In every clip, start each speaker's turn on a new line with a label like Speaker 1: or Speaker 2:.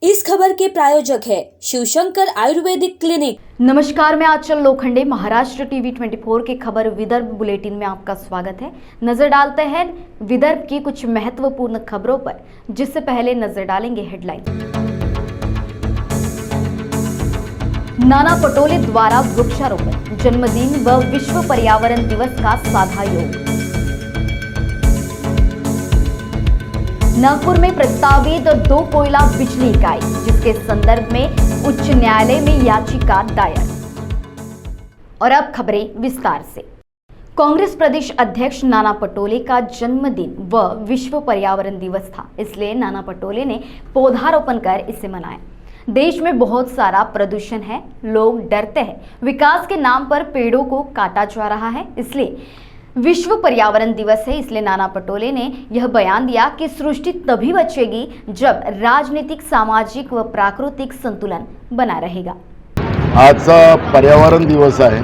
Speaker 1: इस खबर के प्रायोजक है शिवशंकर आयुर्वेदिक क्लिनिक।
Speaker 2: नमस्कार, मैं आंचल लोखंडे। महाराष्ट्र टीवी 24 के खबर विदर्भ बुलेटिन में आपका स्वागत है। नजर डालते हैं विदर्भ की कुछ महत्वपूर्ण खबरों पर, जिससे पहले नजर डालेंगे हेडलाइन। नाना पटोले द्वारा वृक्षारोपण, जन्मदिन व विश्व पर्यावरण दिवस का साधा योग। नागपुर में प्रस्तावित 2 कोयला बिजली इकाई, जिसके संदर्भ में उच्च न्यायालय में याचिका दायर। और अब खबरें विस्तार से। कांग्रेस प्रदेश अध्यक्ष नाना पटोले का जन्मदिन व विश्व पर्यावरण दिवस था, इसलिए नाना पटोले ने पौधारोपण कर इसे मनाया। देश में बहुत सारा प्रदूषण है, लोग डरते हैं, विकास के नाम पर पेड़ों को काटा जा रहा है, इसलिए विश्व पर्यावरण दिवस है। इसलिए नाना पटोले ने यह बयान दिया कि सृष्टि तभी बचेगी जब राजनीतिक, सामाजिक व प्राकृतिक संतुलन बना रहेगा।
Speaker 3: आजचा पर्यावरण दिवस आहे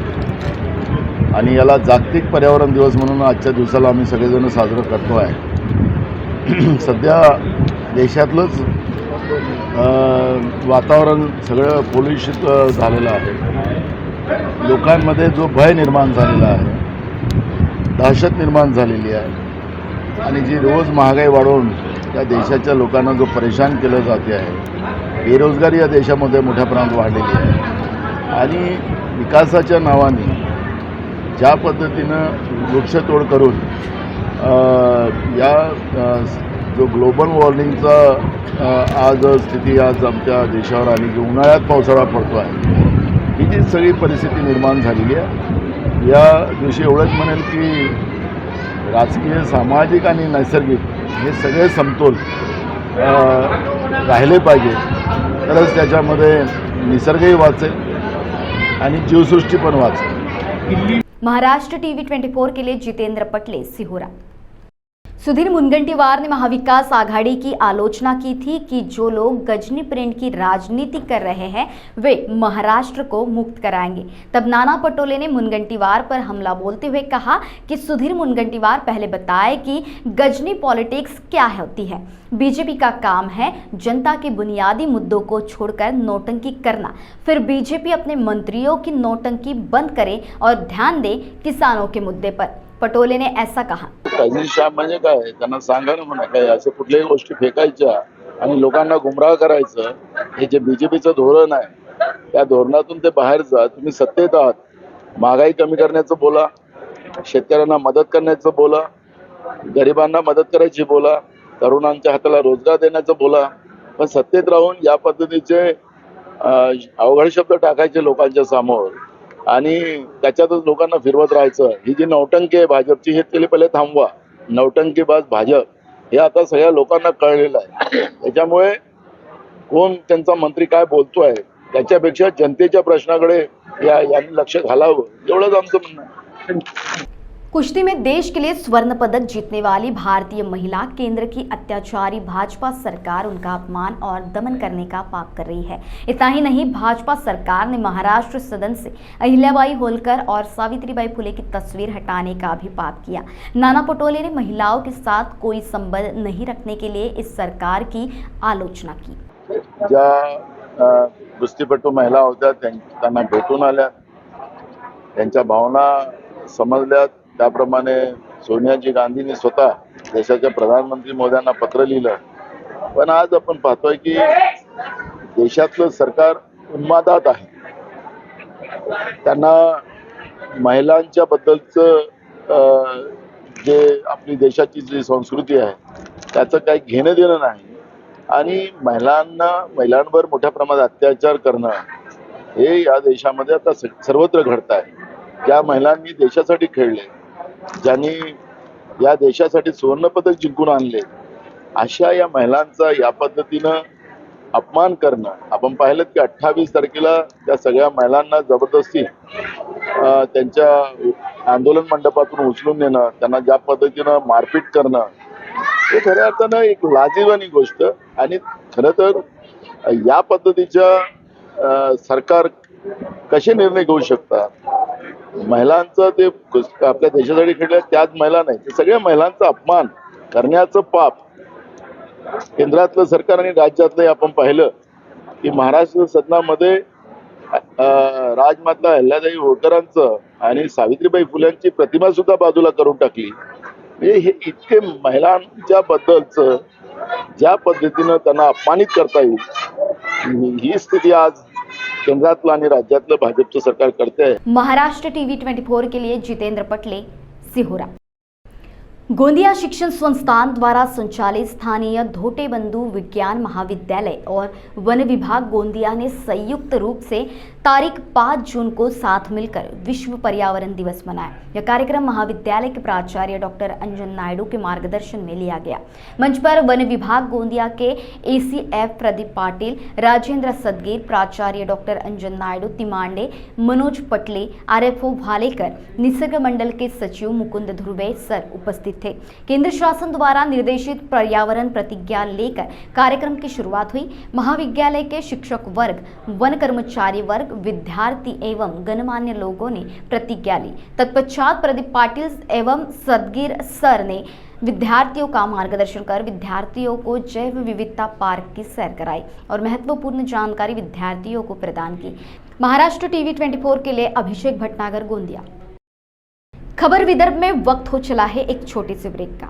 Speaker 3: आणि याला जागतिक पर्यावरण दिवस म्हणून आजच्या दिवसाला आम्ही सगळेजण साजरा करतो आहे। सध्या देशातलंच वातावरण सगळं पोल्युशित झालेलं आहे। लोकांमध्ये जो भय निर्माण झालेला आहे, दहशत निर्माण झालेली आहे आणि जी रोज महागाई वाढवून या देशाच्या लोकांना जो परेशान केलं जाते आहे, बेरोजगारी या देशामध्ये मोठ्या प्रमाणात वाढलेली आहे आणि विकासाच्या नावाने ज्या पद्धतीनं वृक्षतोड करून या जो ग्लोबल वॉर्मिंगचा आज स्थिती आज आमच्या देशावर आली की उन्हाळ्यात पावसाळा पडतो आहे, ही जी सगळी परिस्थिती निर्माण झालेली आहे। या दिवशी एवढंच म्हणेल की राजकीय, सामाजिक आणि नैसर्गिक हे सगळे समतोल राहिले पाहिजे, तरच त्याच्यामध्ये निसर्गही वाचेल आणि जीवसृष्टी पण वाचेल।
Speaker 2: महाराष्ट्र टीवी 24 के लिए जितेंद्र पटले, सिहोरा। सुधीर मुनगंटीवार ने महाविकास आघाड़ी की आलोचना की थी कि जो लोग गजनी प्रिंट की राजनीति कर रहे हैं वे महाराष्ट्र को मुक्त कराएंगे। तब नाना पटोले ने मुनगंटीवार पर हमला बोलते हुए कहा कि सुधीर मुनगंटीवार पहले बताए कि गजनी पॉलिटिक्स क्या होती है। बीजेपी का काम है जनता के बुनियादी मुद्दों को छोड़कर नौटंकी करना, फिर बीजेपी अपने मंत्रियों की नौटंकी बंद करे और ध्यान दे किसानों के मुद्दे पर। पटोले ने ऐसा कहा।
Speaker 3: कायदेशीर म्हणजे काय, त्यांना सांगा ना म्हणा काय असे कुठल्याही गोष्टी फेकायच्या आणि लोकांना गुमराह करायचं, हे जे बीजेपीचं धोरण आहे त्या धोरणातून ते बाहेर जा। तुम्ही सत्तेत आहात, महागाई कमी करण्याचं बोला, शेतकऱ्यांना मदत करण्याचं बोला, गरिबांना मदत करायची बोला, तरुणांच्या हाताला रोजगार देण्याचं बोला, पण सत्तेत राहून या पद्धतीचे अवघड शब्द टाकायचे लोकांच्या समोर आणि त्याच्यातच लोकांना फिरवत राहायचं, ही जी नौटंकी आहे भाजपची, हे केली पहिले थांबवा। नौटंकीबाज भाजप हे आता सगळ्या लोकांना कळलेलं आहे। त्याच्यामुळे कोण त्यांचा मंत्री काय बोलतोय त्याच्यापेक्षा जनतेच्या प्रश्नाकडे यांनी लक्ष घालावं, एवढंच आमचं म्हणणं आहे।
Speaker 2: कुश्ती में देश के लिए स्वर्ण पदक जीतने वाली भारतीय महिला केंद्र की अत्याचारी भाजपा सरकार उनका अपमान और दमन करने का पाप कर रही है। इतना ही नहीं, भाजपा सरकार ने महाराष्ट्र सदन से अहिल्याबाई होलकर और सावित्रीबाई फुले की तस्वीर हटाने का भी पाप किया। नाना पटोले ने महिलाओं के साथ कोई संबंध नहीं रखने के लिए इस सरकार की आलोचना की।
Speaker 3: ज्या कुस्तीपटू महिला होत्या त्यांना भेटून आल्या, त्यांच्या भावना समजल्या, त्याप्रमाणे सोनियाजी गांधींनी स्वतः देशाच्या प्रधानमंत्री मोदयांना पत्र लिहिलं। पण आज आपण पाहतोय की देशातलं सरकार उन्मादात आहे। त्यांना महिलांच्या बद्दलचं जे आपली देशाची जी संस्कृती आहे त्याचं काही घेणं देणं नाही आणि महिलांवर मोठ्या प्रमाणात अत्याचार करणं हे या देशामध्ये आता सर्वत्र घडत आहे। ज्या महिलांनी देशासाठी खेळले, ज्यांनी या देशासाठी सुवर्णपदक जिंकून आणले, अशा या महिलांचा या पद्धतीनं अपमान करणं आपण पाहिलं की 28 तारखेला त्या सगळ्या महिलांना जबरदस्ती त्यांच्या आंदोलन मंडपातून उचलून नेणं, त्यांना ज्या पद्धतीनं मारपीट करणं, हे खऱ्या अर्थानं एक लाजिरवाणी गोष्ट। आणि खरं तर या पद्धतीच्या सरकार कसे निर्णय घेऊ शकतात? महिलांचं ते आपल्या देशासाठी खेळल्या त्याच महिला नाही, ते सगळ्या महिलांचा अपमान करण्याचं पाप केंद्रातलं सरकार आणि राज्यातलं आपण पाहिलं की महाराष्ट्र सदनामध्ये राजमाता अहिल्यादेवी होळकरांचं आणि सावित्रीबाई फुल्यांची प्रतिमा सुद्धा बाजूला करून टाकली. म्हणजे हे इतके महिलांच्या बद्दलचं ज्या पद्धतीनं त्यांना अपमानित करता येईल ही स्थिती आज केंद्रातलं आणि राज्यातलं भाजपचं सरकार करते आहे.
Speaker 2: महाराष्ट्र टीवी 24 के लिए जितेंद्र पटले, सिहोरा। गोंदिया शिक्षण संस्थान द्वारा संचालित स्थानीय धोटेबंधु विज्ञान महाविद्यालय और वन विभाग गोंदिया ने संयुक्त रूप से तारीख 5 जून को साथ मिलकर विश्व पर्यावरण दिवस मनाया। यह कार्यक्रम महाविद्यालय के प्राचार्य डॉक्टर अंजन नायडू के मार्गदर्शन में लिया गया। मंच पर वन विभाग गोंदिया के ACF प्रदीप पाटिल, राजेंद्र सदगीर, प्राचार्य डॉक्टर अंजन नायडू तिमांडे, मनोज पटले, RFO भालेकर, निसर्ग मंडल के सचिव मुकुंद ध्रुवे सर उपस्थित थे। केंद्र शासन द्वारा निर्देशित पर्यावरण प्रतिज्ञा लेकर कार्यक्रम की शुरुआत हुई। महाविद्यालय के शिक्षक वर्ग, वन कर्मचारी वर्ग, विद्यार्थी एवं गणमान्य लोगों ने प्रतिज्ञा ली। तत्पश्चात प्रदीप पाटिल एवं सदगीर सर ने विद्यार्थियों का मार्गदर्शन कर विद्यार्थियों को जैव विविधता पार्क की सैर कराई और महत्वपूर्ण जानकारी विद्यार्थियों को प्रदान की। महाराष्ट्र टीवी 24 के लिए अभिषेक भटनागर, गोंदिया। खबर विदर्भ में वक्त हो चला है एक छोटे से ब्रेक का।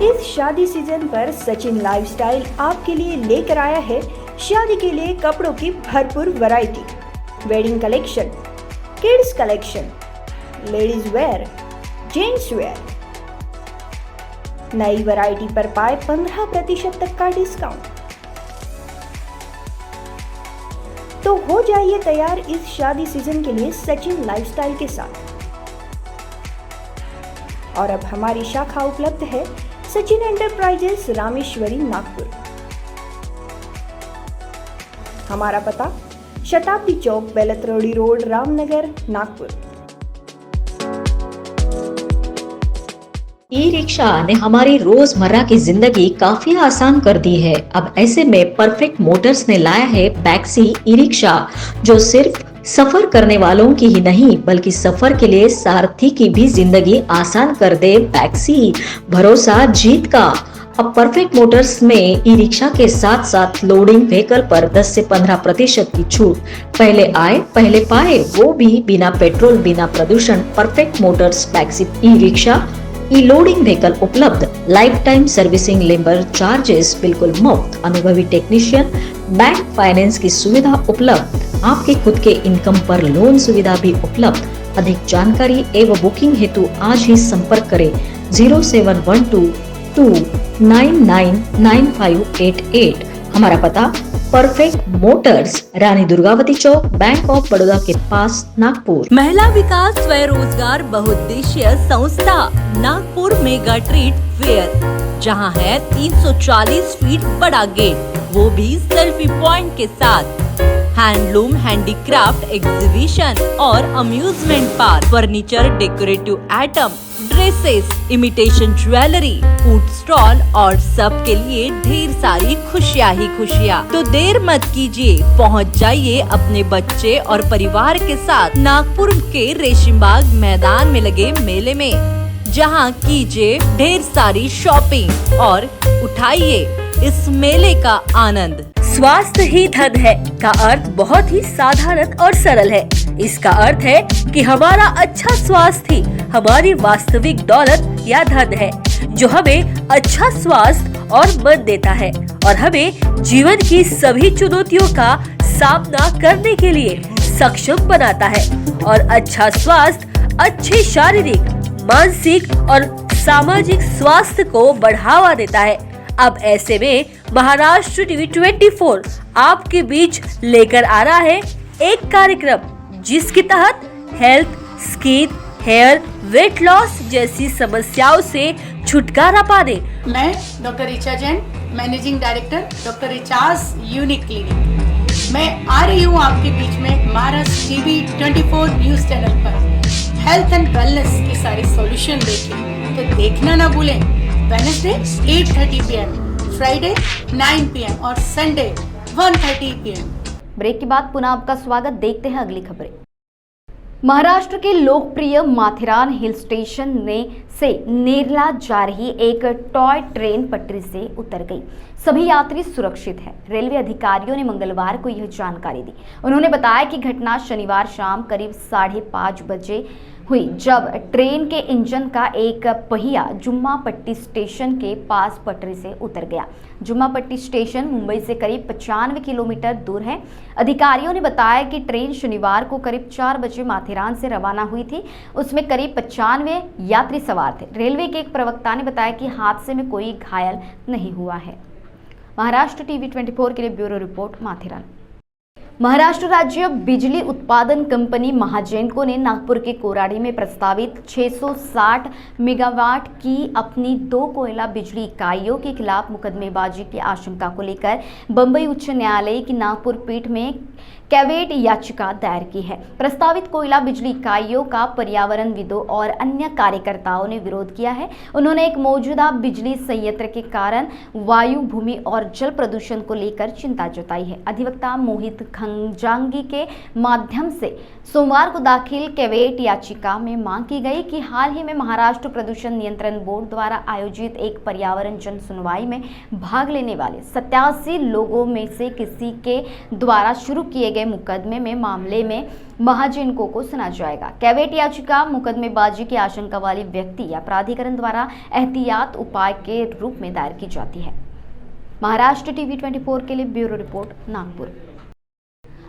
Speaker 4: इस शादी सीजन पर सचिन लाइफस्टाइल आपके लिए लेकर आया है शादी के लिए कपड़ों की भरपूर variety, wedding collection, kids collection, ladies wear, gents wear. नई वैरायटी पर पाए 15% तक का डिस्काउंट। तो हो जाइए तैयार इस शादी सीजन के लिए सचिन लाइफस्टाइल के साथ। और अब हमारी शाखा उपलब्ध है सचिन एंटरप्राइजेस, रामेश्वरी, नागपुर। हमारा पता Shatabdi Chowk, Beltarodi road, Ramnagar, Nagpur.
Speaker 5: E rickshaw ने हमारी रोजमर्रा की जिंदगी काफी आसान कर दी है। अब ऐसे में परफेक्ट मोटर्स ने लाया है बैक्सी ई रिक्शा, जो सिर्फ सफर करने वालों की ही नहीं बल्कि सफर के लिए सारथी की भी जिंदगी आसान कर दे। बैक्सी, भरोसा जीत का। अब परफेक्ट मोटर्स में ई रिक्शा के साथ साथ लोडिंग व्हीकल पर 10 से 15% की छूट। पहले आए पहले पाए, वो भी बिना पेट्रोल बिना प्रदूषण। परफेक्ट मोटर्स बैक्सी ई रिक्शा, ई लोडिंग व्हीकल उपलब्ध। Life time servicing, labour charges बिल्कुल मुफ्त। अनुभवी टेक्नीशियन, बैंक फाइनेंस की सुविधा उपलब्ध। आपके खुद के इनकम पर लोन सुविधा भी उपलब्ध। अधिक जानकारी एवं बुकिंग हेतु आज ही संपर्क करें 071229995588। हमारा पता perfect Motors, Rani Durgavati Chowk, bank of Baroda के पास, नागपुर।
Speaker 6: महिला विकास स्वरोजगार बहुउद्देशीय संस्था नागपुर मेगा ट्रीट फेयर, जहां है 340 फीट बड़ा गेट, वो भी सेल्फी पॉइंट के साथ। हैंडलूम, हैंडीक्राफ्ट एग्जीबिशन और amusement park, furniture, decorative item, dresses, imitation jewellery, food stall और सबके लिए ढेर सारी खुशियाँ ही खुशियाँ। तो देर मत कीजिए, पहुँच जाइए अपने बच्चे और परिवार के साथ नागपुर के रेशिमबाग मैदान में लगे मेले में, जहाँ कीजिए ढेर सारी शॉपिंग और उठाइए इस मेले का आनंद। स्वास्थ्य ही धन है का अर्थ बहुत ही साधारण और सरल है। इसका अर्थ है कि हमारा अच्छा स्वास्थ्य ही हमारी वास्तविक दौलत या धन है, जो हमें अच्छा स्वास्थ्य और मन देता है और हमें जीवन की सभी चुनौतियों का सामना करने के लिए सक्षम बनाता है। और अच्छा स्वास्थ्य अच्छे शारीरिक, मानसिक और सामाजिक स्वास्थ्य को बढ़ावा देता है। अब ऐसे में महाराष्ट्र टीवी 24 आपके बीच लेकर आ रहा है एक कार्यक्रम, जिसके तहत health, skin, hair, weight loss जैसी समस्याओं से छुटकारा पाने।
Speaker 7: मैं doctor Richa Jain, managing director doctor Richa's unique clinic. मैं आ रही हूँ आपके बीच में महाराष्ट्र टीवी 24 न्यूज चैनल पर हेल्थ एंड वेलनेस की सारी सॉल्यूशन देखें। तो देखना ना भूलें, वेडनेसडे 8:30 PM, फ्राइडे 9 PM और संडे 1:30 PM।
Speaker 2: ब्रेक के बाद पुनः आपका स्वागत। देखते हैं अगली खबरें। महाराष्ट्र के लोकप्रिय माथेरान हिल स्टेशन से नेरला जा रही एक टॉय ट्रेन पटरी से उतर गई। सभी यात्री सुरक्षित हैं। रेलवे अधिकारियों ने मंगलवार को यह जानकारी दी। उन्होंने बताया कि घटना शनिवार शाम करीब 5:30 बजे हुई, जब ट्रेन के इंजन का एक पहिया जुम्मापट्टी स्टेशन के पास पटरी से उतर गया। जुम्मापट्टी स्टेशन मुंबई से करीब 95 किलोमीटर दूर है। अधिकारियों ने बताया कि ट्रेन शनिवार को करीब 4 बजे माथेरान से रवाना हुई थी। उसमें करीब 95 यात्री सवार थे। रेलवे के एक प्रवक्ता ने बताया कि हादसे में कोई घायल नहीं हुआ है। महाराष्ट्र टीवी 24 के लिए ब्यूरो रिपोर्ट, माथेरान। महाराष्ट्र राज्य बिजली उत्पादन कंपनी महाजेनको ने नागपुर के कोराडी में प्रस्तावित 660 मेगावाट की अपनी 2 कोयला बिजली इकाइयों के खिलाफ मुकदमेबाजी की आशंका को लेकर बंबई उच्च न्यायालय की नागपुर पीठ में कैवेट याचिका दायर की है। प्रस्तावित कोयला बिजली इकाइयों का पर्यावरणविदों और अन्य कार्यकर्ताओं ने विरोध किया है। उन्होंने एक मौजूदा बिजली संयंत्र के कारण वायु, भूमि और जल प्रदूषण को लेकर चिंता जताई है। अधिवक्ता मोहित खंजांगी के माध्यम से सोमवार को दाखिल कैवेट याचिका में मांग की गई कि हाल ही में महाराष्ट्र प्रदूषण नियंत्रण बोर्ड द्वारा आयोजित एक पर्यावरण जन सुनवाई में भाग लेने वाले 87 लोगों में से किसी के द्वारा शुरू किए गए मुकदमे में मामले में महाजेनको को सुना जाएगा। कैवेट याचिका मुकदमेबाजी की आशंका वाले व्यक्ति या प्राधिकरण द्वारा एहतियात उपाय के रूप में दायर की जाती है। महाराष्ट्र टीवी 24 के लिए ब्यूरो रिपोर्ट, नागपुर।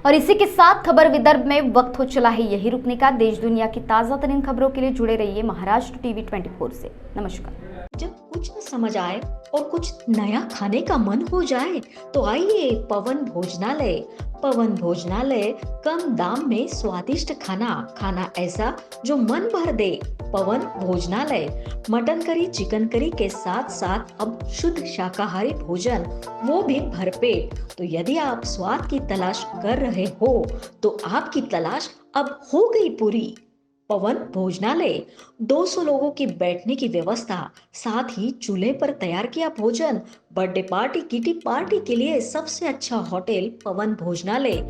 Speaker 2: और इसी के साथ खबर विदर्भ में वक्त हो चला है यही रुकने का। देश दुनिया की ताजा तरीन खबरों के लिए जुड़े रहिए महाराष्ट्र टीवी 24 से। नमस्कार।
Speaker 5: जब कुछ न समझ आए और कुछ नया खाने का मन हो जाए तो आइए पवन भोजनालय। पवन भोजनालय कम दाम में स्वादिष्ट खाना ऐसा जो मन भर दे। पवन भोजनालय मटन करी, चिकन करी के साथ साथ अब शुद्ध शाकाहारी भोजन, वो भी भरपेट। तो यदि आप स्वाद की तलाश कर रहे हो तो आपकी तलाश अब हो गई पूरी। पवन भोजनालय 200 लोगों की बैठने की व्यवस्था, साथ ही चूल्हे पर तैयार किया भोजन। बर्थडे पार्टी, किटी पार्टी के लिए सबसे अच्छा होटल पवन भोजनालय।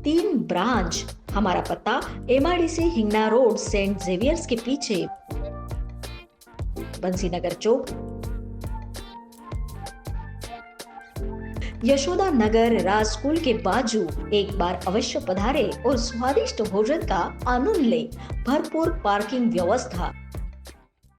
Speaker 5: 3 ब्रांच। हमारा पता MIDC Hingna road, Saint Xavier's के पीछे, बंसीनगर चौक, यशोदा नगर राज स्कूल के बाजू। एक बार अवश्य पधारे और स्वादिष्ट भोजन का आनंद ले। भरपूर पार्किंग व्यवस्था,